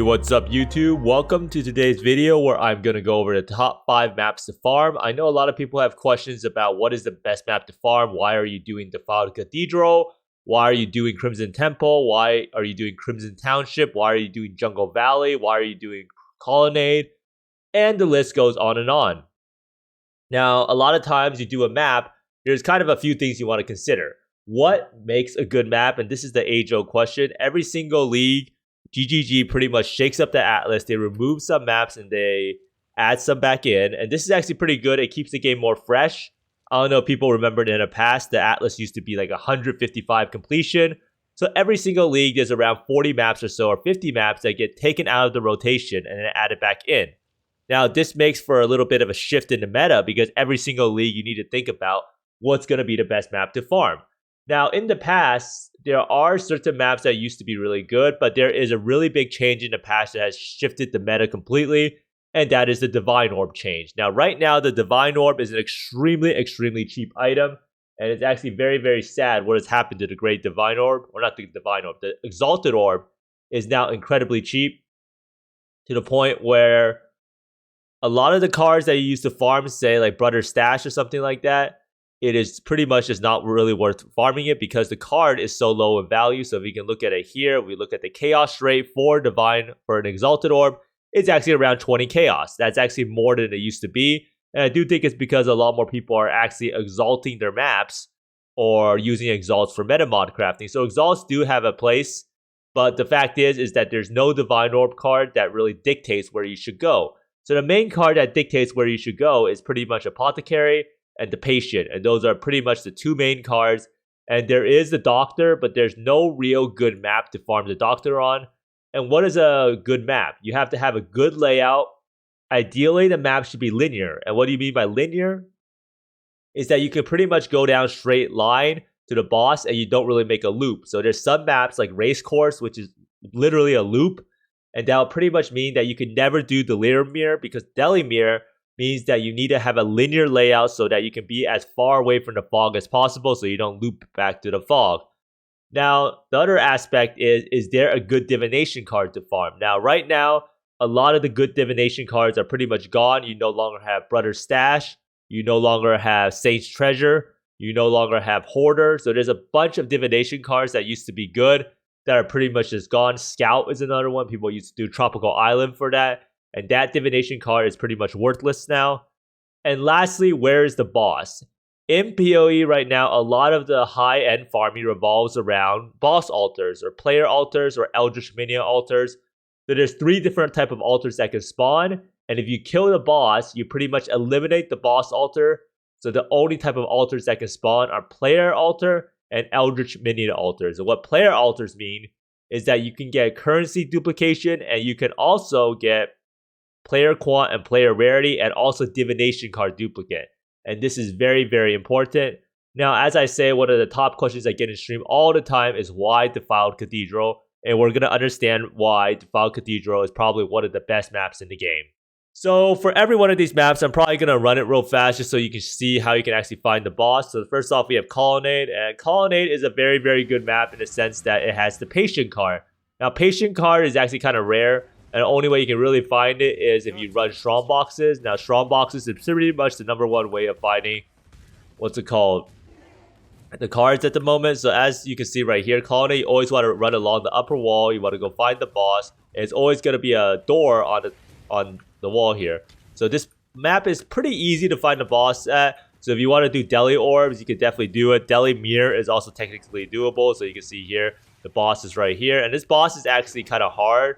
what's up YouTube? Welcome to today's video where I'm going to go over the top 5 maps to farm. I know a lot of people have questions about what is the best map to farm. Why are you doing Defiled Cathedral? Why are you doing Crimson Temple? Why are you doing Crimson Township? Why are you doing Jungle Valley? Why are you doing Colonnade? And the list goes on and on. Now, a lot of times you do a map, there's kind of a few things you want to consider. What makes a good map? And this is the age-old question. Every single league, GGG pretty much shakes up the atlas. They remove some maps and they add some back in. And this is actually pretty good. It keeps the game more fresh. I don't know if people remembered in the past, the atlas used to be like 155 completion. So every single league, there's around 40 maps or so, or 50 maps that get taken out of the rotation and then added back in. Now, this makes for a little bit of a shift in the meta because every single league, you need to think about what's going to be the best map to farm. Now, in the past, there are certain maps that used to be really good, but there is a really big change in the past that has shifted the meta completely, and that is the Divine Orb change. Now, right now, the Divine Orb is an extremely cheap item, and it's actually very, very sad what has happened to the Great Divine Orb, or not the Divine Orb, the Exalted Orb is now incredibly cheap to the point where a lot of the cards that you used to farm, say like Brother Stash or something like that, it is pretty much just not really worth farming it because the card is so low in value. So if you can look at it here, we look at the chaos rate for Divine for an Exalted Orb, it's actually around 20 chaos. That's actually more than it used to be. And I do think it's because a lot more people are actually exalting their maps or using exalts for meta mod crafting. So exalts do have a place, but the fact is that there's no Divine Orb card that really dictates where you should go. So the main card that dictates where you should go is pretty much Apothecary and the Patient, and those are pretty much the two main cards. And there is the Doctor, but there's no real good map to farm the Doctor on. And what is a good map? You have to have a good layout. Ideally, the map should be linear. And what do you mean by linear? Is that you can pretty much go down straight line to the boss and you don't really make a loop. So there's some maps like Race Course, which is literally a loop, and that will pretty much mean that you can never do Delirium because Delirium means that you need to have a linear layout so that you can be as far away from the fog as possible so you don't loop back to the fog. Now, the other aspect is there a good divination card to farm? Now, right now, a lot of the good divination cards are pretty much gone. You no longer have Brother Stash. You no longer have Saint's Treasure. You no longer have Hoarder. So there's a bunch of divination cards that used to be good that are pretty much just gone. Scout is another one. People used to do Tropical Island for that. And that divination card is pretty much worthless now. And lastly, where is the boss? In PoE right now, a lot of the high-end farming revolves around boss altars or player altars or Eldritch Minion altars. So there's 3 different type of altars that can spawn. And if you kill the boss, you pretty much eliminate the boss altar. So the only type of altars that can spawn are player altar and Eldritch Minion altars. And what player altars mean is that you can get currency duplication and you can also get player quant and player rarity, and also divination card duplicate. And this is very, very important. Now, as I say, one of the top questions I get in stream all the time is why Defiled Cathedral? And we're going to understand why Defiled Cathedral is probably one of the best maps in the game. So for every one of these maps, I'm probably going to run it real fast just so you can see how you can actually find the boss. So first off, we have Colonnade. And Colonnade is a very, very good map in the sense that it has the Patient card. Now, Patient card is actually kind of rare. And the only way you can really find it is if you run Strong Boxes. Now, Strong Boxes is pretty much the #1 way of finding, what's it called, the cards at the moment. So as you can see right here, Colonnade, you always want to run along the upper wall. You want to go find the boss. And it's always going to be a door on the wall here. So this map is pretty easy to find the boss at. So if you want to do Deli Orbs, you can definitely do it. Deli Mirror is also technically doable. So you can see here, the boss is right here. And this boss is actually kind of hard.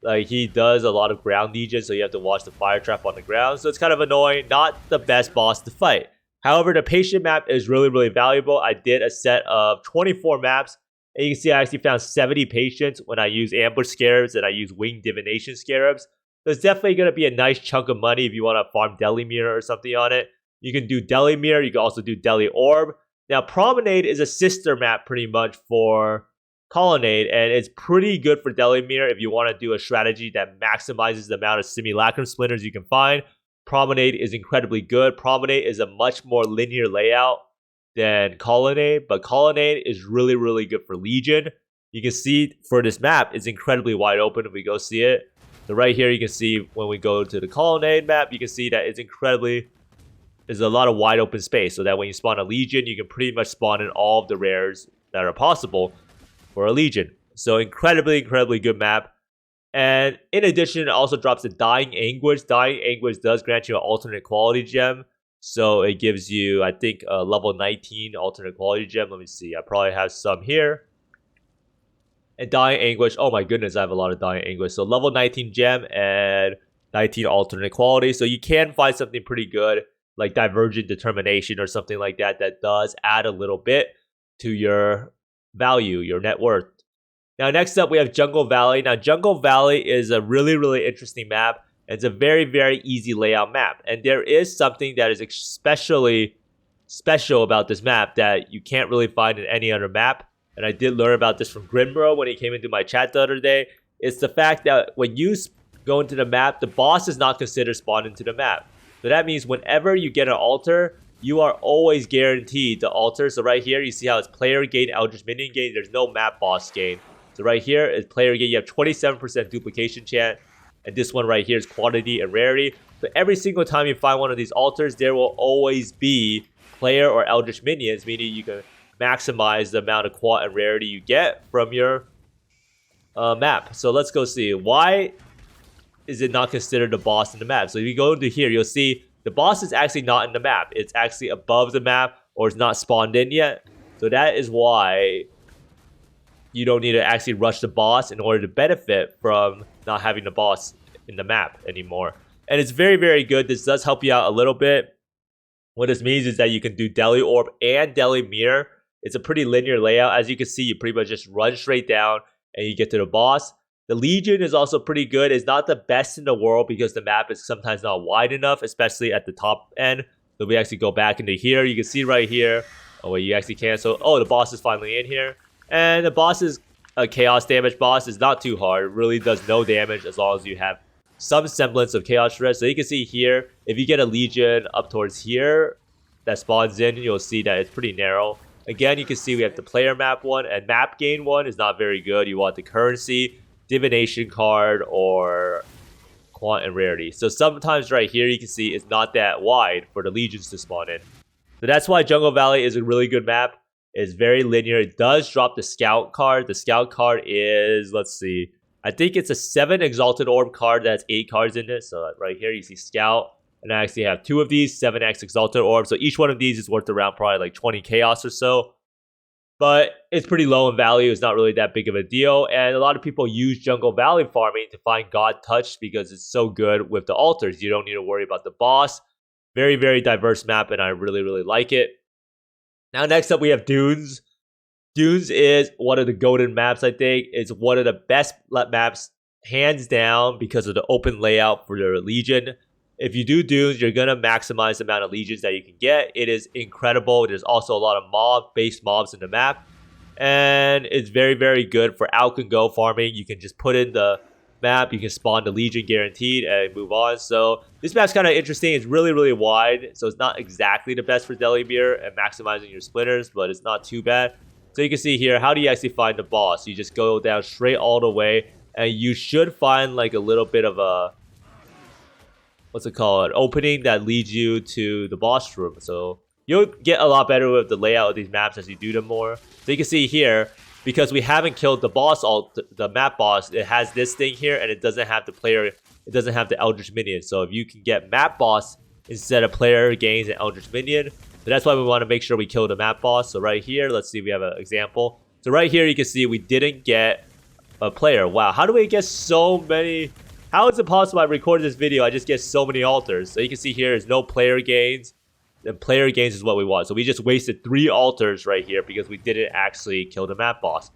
Like, he does a lot of ground legion, so you have to watch the fire trap on the ground. So it's kind of annoying. Not the best boss to fight. However, the Patient map is really, really valuable. I did a set of 24 maps. And you can see I actually found 70 Patients when I use Ambush Scarabs and I use Winged Divination Scarabs. So it's definitely going to be a nice chunk of money if you want to farm Deli Mirror or something on it. You can do Deli Mirror. You can also do Deli Orb. Now, Promenade is a sister map pretty much for Colonnade, and it's pretty good for Delimir if you want to do a strategy that maximizes the amount of simulacrum splinters you can find. Promenade is incredibly good. Promenade is a much more linear layout than Colonnade, but Colonnade is really, really good for Legion. you can see for this map, it's incredibly wide open if we go see it. So right here, you can see when we go to the colonnade map, you can see that there's a lot of wide open space. So that when you spawn a Legion, you can pretty much spawn in all of the rares that are possible for a Legion. So incredibly good map. And in addition, it also drops the Dying Anguish. Dying Anguish does grant you an alternate quality gem. So it gives you, I think, a level 19 alternate quality gem. Let me see. I probably have some here. And Dying Anguish. Oh my goodness, I have a lot of Dying Anguish. So level 19 gem and 19 alternate quality. So you can find something pretty good like Divergent Determination or something like that that does add a little bit to your value, your net worth. Now next up we have Jungle Valley. Now Jungle Valley is a really interesting map. It's a very easy layout map. And there is something that is especially special about this map that you can't really find in any other map. And I did learn about this from Grinbro when he came into my chat the other day. It's the fact that when you go into the map, the boss is not considered spawned into the map. So that means whenever you get an altar, you are always guaranteed the altar. So right here, you see how it's player gain, Eldritch Minion gain. There's no map boss gain. So right here is player gain. You have 27% duplication chance. And this one right here is quantity and rarity. So every single time you find one of these altars, there will always be player or Eldritch Minions, meaning you can maximize the amount of quant and rarity you get from your map. So let's go see. Why is it not considered a boss in the map? So if you go into here, you'll see the boss is actually not in the map. It's actually above the map or it's not spawned in yet. So that is why you don't need to actually rush the boss in order to benefit from not having the boss in the map anymore. And it's very good. This does help you out a little bit. What this means is that you can do Deli Orb and Deli Mirror. It's a pretty linear layout. As you can see, you pretty much just run straight down and you get to the boss. The Legion is also pretty good. It's not the best in the world because the map is sometimes not wide enough, especially at the top end. So we actually go back into here. You can see right here. Oh, wait, you actually cancel. Oh, the boss is finally in here. And the boss is a chaos damage boss. It's not too hard. It really does no damage as long as you have some semblance of chaos shred. So you can see here, if you get a Legion up towards here that spawns in, you'll see that it's pretty narrow. Again, you can see we have the player map one, and map gain one is not very good. You want the currency, divination card, or quant and rarity. So sometimes right here you can see it's not that wide for the Legions to spawn in. So that's why Jungle Valley is a really good map. It's very linear. It does drop the scout card. The scout card is, let's see, I think it's a 7 Exalted Orb card that's 8 cards in it. So right here you see scout. And I actually have 2 of these 7x Exalted Orbs. So each one of these is worth around probably like 20 chaos or so. But it's pretty low in value. It's not really that big of a deal. And a lot of people use Jungle Valley farming to find God Touch because it's so good with the altars. You don't need to worry about the boss. Very diverse map, and I really like it. Now next up we have Dunes. Dunes is one of the golden maps, I think. It's one of the best maps, hands down, because of the open layout for the Legion. If you do Dunes, you're going to maximize the amount of Legions that you can get. It is incredible. There's also a lot of base mobs in the map. And it's very good for out and go farming. You can just put in the map. You can spawn the Legion guaranteed and move on. So this map's kind of interesting. It's really wide. So it's not exactly the best for Deli Mirror and maximizing your splitters, but it's not too bad. So you can see here, how do you actually find the boss? You just go down straight all the way. And you should find like a little bit of a, what's it called, opening that leads you to the boss room. So you'll get a lot better with the layout of these maps as you do them more. So you can see here, because we haven't killed the boss, the map boss, it has this thing here, and it doesn't have the player, it doesn't have the Eldritch Minion. So if you can get map boss instead of player gains and Eldritch Minion, so that's why we want to make sure we kill the map boss. So right here, let's see if we have an example. So right here, you can see we didn't get a player. Wow, how do we get so many? How is it possible I recorded this video, I just get so many altars? So you can see here there's no player gains. And player gains is what we want. So we just wasted 3 altars right here because we didn't actually kill the map boss.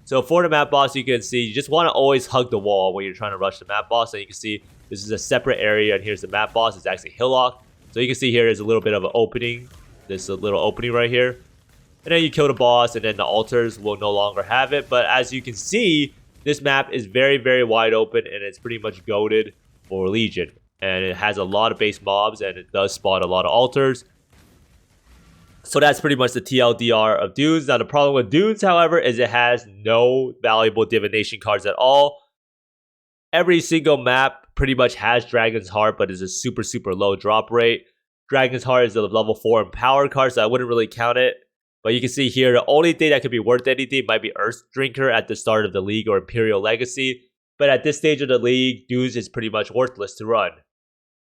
So for the map boss, you can see you just want to always hug the wall when you're trying to rush the map boss. And you can see this is a separate area, and here's the map boss. It's actually Hillock. So you can see here there's a little bit of an opening. There's a little opening right here. And then you kill the boss, and then the altars will no longer have it. But as you can see, this map is very wide open, and it's pretty much goated for Legion. And it has a lot of base mobs, and it does spawn a lot of altars. So that's pretty much the TLDR of Dunes. Now the problem with Dunes, however, is it has no valuable divination cards at all. Every single map pretty much has Dragon's Heart, but it's a super, super low drop rate. Dragon's Heart is a level 4 empowered card, so I wouldn't really count it. But you can see here, the only thing that could be worth anything might be Earth Drinker at the start of the league or Imperial Legacy. But at this stage of the league, Dunes is pretty much worthless to run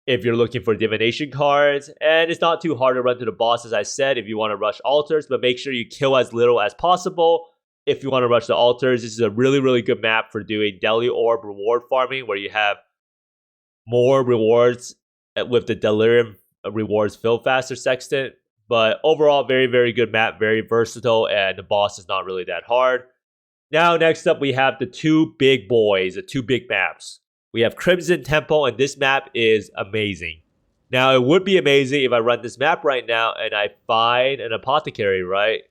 if you're looking for divination cards. And it's not too hard to run to the boss, as I said, if you want to rush altars, but make sure you kill as little as possible. If you want to rush the altars, this is a really, really good map for doing Deli Orb reward farming, where you have more rewards with the Delirium rewards fill faster sextant. But overall, very, very good map, very versatile, and the boss is not really that hard. Now, next up, we have the two big boys, the two big maps. We have Crimson Temple, and this map is amazing. Now, it would be amazing if I run this map right now and I find an apothecary, right?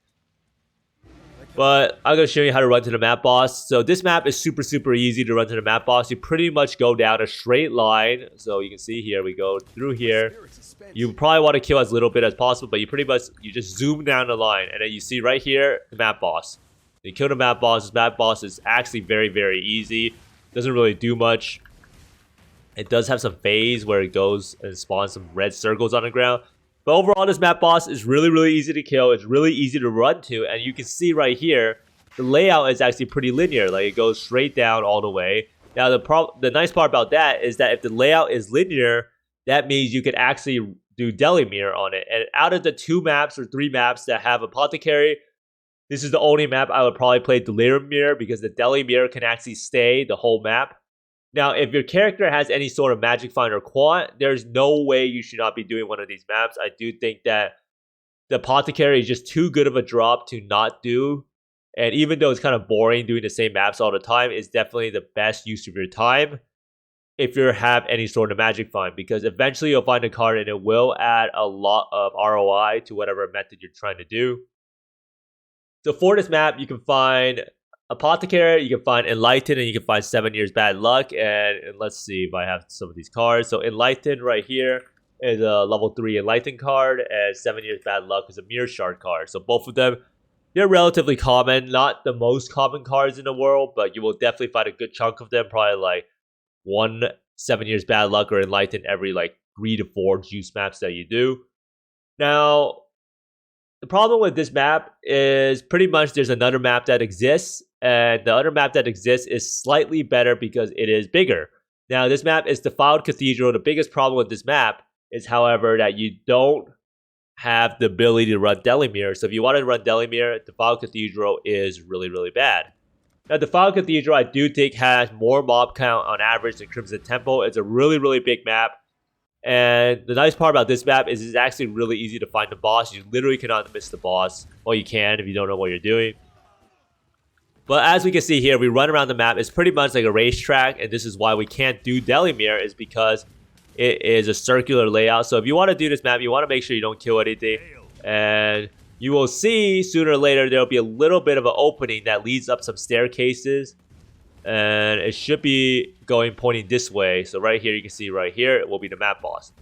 But I'm going to show you how to run to the map boss. So this map is super, super easy to run to the map boss. You pretty much go down a straight line. So you can see here, we go through here. You probably want to kill as little bit as possible, but you just zoom down the line. And then you see right here, the map boss. You kill the map boss. This map boss is actually very, very easy. Doesn't really do much. It does have some phase where it goes and spawns some red circles on the ground. But overall, this map boss is really, really easy to kill. It's really easy to run to. And you can see right here, the layout is actually pretty linear. Like, it goes straight down all the way. Now, the nice part about that is that if the layout is linear, that means you could actually do Delimir on it. And out of the 2 maps or 3 maps that have Apothecary, this is the only map I would probably play Delirium Mirror, because the Delimir can actually stay the whole map. Now, if your character has any sort of Magic Find or Quant, there's no way you should not be doing one of these maps. I do think that the Apothecary is just too good of a drop to not do. And even though it's kind of boring doing the same maps all the time, it's definitely the best use of your time if you have any sort of Magic Find. Because eventually you'll find a card and it will add a lot of ROI to whatever method you're trying to do. So for this map, you can find Apothecary, you can find Enlighten, and you can find 7 Years Bad Luck. And let's see if I have some of these cards. So Enlighten right here is a level 3 Enlighten card, and 7 Years Bad Luck is a Mirror Shard card. So both of them, they're relatively common. Not the most common cards in the world, but you will definitely find a good chunk of them. Probably like 1 7 Years Bad Luck or Enlighten every like 3 to 4 juice maps that you do. Now, the problem with this map is pretty much there's another map that exists, and the other map that exists is slightly better because it is bigger. Now, this map is Defiled Cathedral. The biggest problem with this map is, however, that you don't have the ability to run Delimir. So if you want to run Delimir, Defiled Cathedral is really, really bad. Now, Defiled Cathedral, I do think, has more mob count on average than Crimson Temple. It's a really, really big map. And the nice part about this map is it's actually really easy to find the boss. You literally cannot miss the boss. Well, you can if you don't know what you're doing. But as we can see here, we run around the map. It's pretty much like a racetrack, and this is why we can't do Delimir, is because it is a circular layout. So if you want to do this map, you want to make sure you don't kill anything. And you will see sooner or later there will be a little bit of an opening that leads up some staircases. And it should be pointing this way. So right here, you can see right here, it will be the map boss.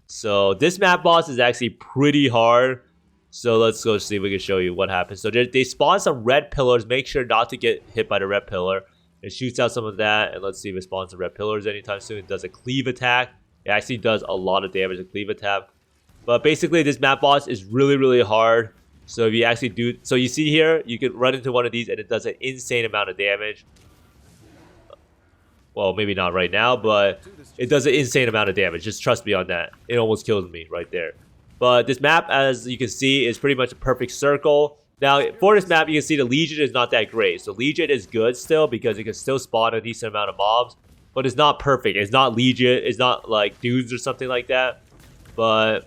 So this map boss is actually pretty hard. So let's go see if we can show you what happens. So they spawn some red pillars. Make sure not to get hit by the red pillar. It shoots out some of that. And let's see if it spawns some red pillars anytime soon. It does a cleave attack. It actually does a lot of damage, a cleave attack. But basically, this map boss is really, really hard. So if you actually do... So you see here, you can run into one of these and it does an insane amount of damage. Well, maybe not right now, but it does an insane amount of damage. Just trust me on that. It almost kills me right there. But this map, as you can see, is pretty much a perfect circle. Now, for this map, you can see the Legion is not that great. So Legion is good still because it can still spawn a decent amount of mobs. But it's not perfect. It's not Legion. It's not like Dudes or something like that. But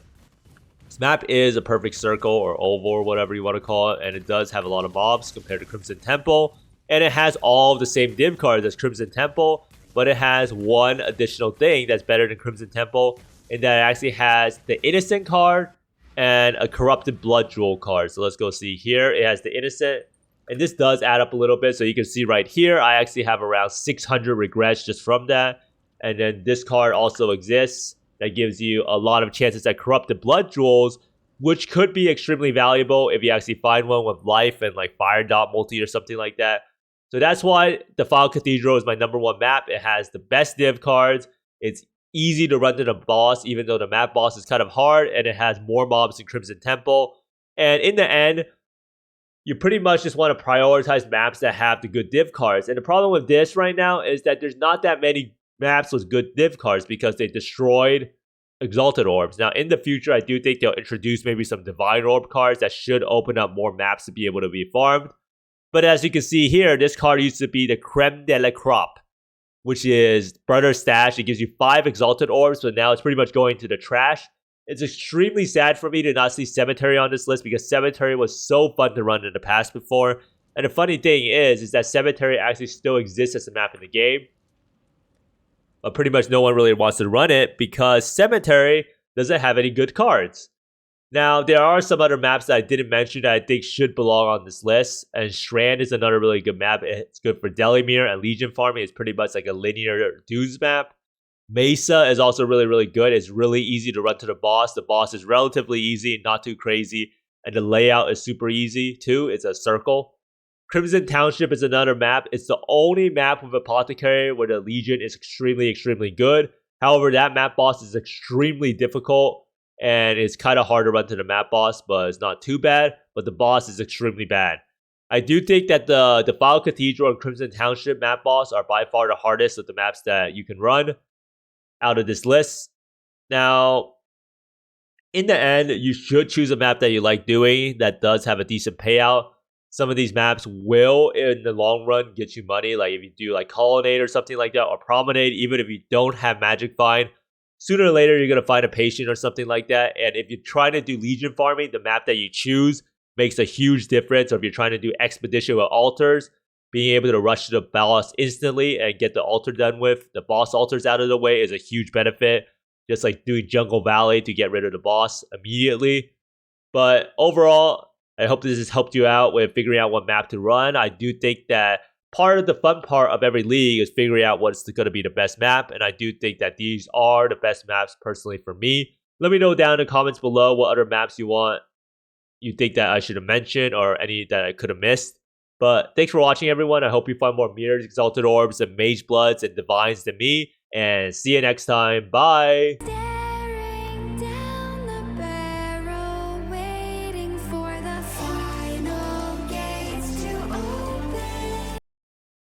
this map is a perfect circle or oval or whatever you want to call it. And it does have a lot of mobs compared to Crimson Temple. And it has all of the same div cards as Crimson Temple. But it has one additional thing that's better than Crimson Temple, and that it actually has the Innocent card and a Corrupted Blood Jewel card. So let's go see here. It has the Innocent, and this does add up a little bit. So you can see right here, I actually have around 600 regrets just from that. And then this card also exists that gives you a lot of chances at Corrupted Blood Jewels which could be extremely valuable if you actually find one with life and like fire dot multi or something like that. So that's why Defiled Cathedral is my #1 map. It has the best div cards. It's easy to run to the boss, even though the map boss is kind of hard, and it has more mobs than Crimson Temple. And in the end, you pretty much just want to prioritize maps that have the good div cards. And the problem with this right now is that there's not that many maps with good div cards because they destroyed Exalted Orbs. Now, in the future, I do think they'll introduce maybe some Divine Orb cards that should open up more maps to be able to be farmed. But as you can see here, this card used to be the Creme de la Crop, which is Brother Stash. It gives you 5 Exalted Orbs, but now it's pretty much going to the trash. It's extremely sad for me to not see Cemetery on this list because Cemetery was so fun to run in the past before. And the funny thing is that Cemetery actually still exists as a map in the game. But pretty much no one really wants to run it because Cemetery doesn't have any good cards. Now, there are some other maps that I didn't mention that I think should belong on this list. And Strand is another really good map. It's good for Delimir and Legion farming. It's pretty much like a linear dudes map. Mesa is also really, really good. It's really easy to run to the boss. The boss is relatively easy, not too crazy. And the layout is super easy too. It's a circle. Crimson Township is another map. It's the only map with Apothecary where the Legion is extremely, extremely good. However, that map boss is extremely difficult. And it's kind of hard to run to the map boss, but it's not too bad. But the boss is extremely bad. I do think that the Defiled Cathedral and Crimson Township map boss are by far the hardest of the maps that you can run out of this list. Now, in the end, you should choose a map that you like doing that does have a decent payout. Some of these maps will, in the long run, get you money. Like if you do like Colonnade or something like that, or Promenade, even if you don't have Magic Find, sooner or later, you're going to find a patient or something like that. And if you're trying to do Legion farming, the map that you choose makes a huge difference. Or if you're trying to do Expedition with altars, being able to rush to the boss instantly and get the altar done with, the boss altars out of the way is a huge benefit. Just like doing Jungle Valley to get rid of the boss immediately. But overall, I hope this has helped you out with figuring out what map to run. I do think that part of the fun part of every league is figuring out what's going to be the best map. And I do think that these are the best maps personally for me. Let me know down in the comments below what other maps you think that I should have mentioned or any that I could have missed. But thanks for watching, everyone. I hope you find more Mirrors, Exalted Orbs, and Mage Bloods and Divines than me. And see you next time. Bye!